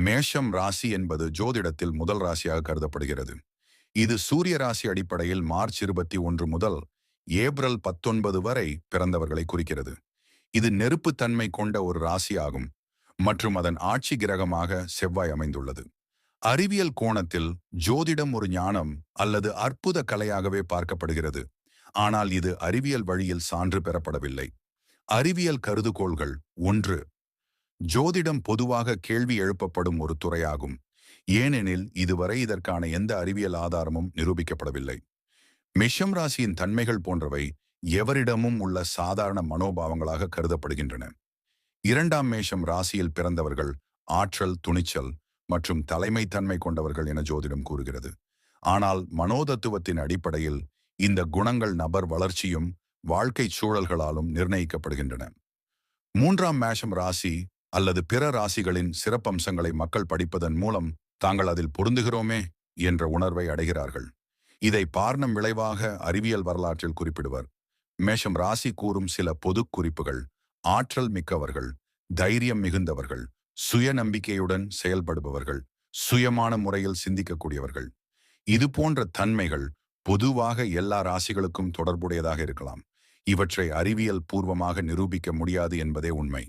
மேஷம் ராசி என்பது ஜோதிடத்தில் முதல் ராசியாக கருதப்படுகிறது. இது சூரிய ராசி அடிப்படையில் மார்ச் 21 முதல் ஏப்ரல் 19 வரை பிறந்தவர்களை குறிக்கிறது. இது நெருப்புத்தன்மை கொண்ட ஒரு ராசியாகும் மற்றும் அதன் ஆட்சி கிரகமாக செவ்வாய் அமைந்துள்ளது. அறிவியல் கோணத்தில் ஜோதிடம் ஒரு ஞானம் அல்லது அற்புத கலையாகவே பார்க்கப்படுகிறது. ஆனால் இது அறிவியல் வழியில் சான்று பெறப்படவில்லை. அறிவியல் கருதுகோள்கள். 1. ஜோதிடம் பொதுவாக கேள்வி எழுப்பப்படும் ஒரு துறையாகும், ஏனெனில் இதுவரை இதற்கான எந்த அறிவியல் ஆதாரமும் நிரூபிக்கப்படவில்லை. மேஷம் ராசியின் தன்மைகள் போன்றவை எவரிடமும் உள்ள சாதாரண மனோபாவங்களாக கருதப்படுகின்றன. 2ஆம் மேஷம் ராசியில் பிறந்தவர்கள் ஆற்றல், துணிச்சல் மற்றும் தலைமைத்தன்மை கொண்டவர்கள் என ஜோதிடம் கூறுகிறது. ஆனால் மனோதத்துவத்தின் அடிப்படையில் இந்த குணங்கள் நபர் வளர்ச்சியும் வாழ்க்கை சூழல்களாலும் நிர்ணயிக்கப்படுகின்றன. 3ஆம் மேஷம் ராசி அல்லது பிற ராசிகளின் சிறப்பம்சங்களை மக்கள் படிப்பதன் மூலம் தாங்கள் அதில் பொருந்துகிறோமே என்ற உணர்வை அடைகிறார்கள். இதை பார்னம் விளைவாக அறிவியல் வரலாற்றில் குறிப்பிடுவர். மேஷம் ராசி கூறும் சில பொது குறிப்புகள்: ஆற்றல் மிக்கவர்கள், தைரியம் மிகுந்தவர்கள், சுய நம்பிக்கையுடன் செயல்படுபவர்கள், சுயமான முறையில் சிந்திக்கக்கூடியவர்கள். இது போன்ற தன்மைகள் பொதுவாக எல்லா ராசிகளுக்கும் தொடர்புடையதாக இருக்கலாம். இவற்றை அறிவியல் பூர்வமாக நிரூபிக்க முடியாது என்பதே உண்மை.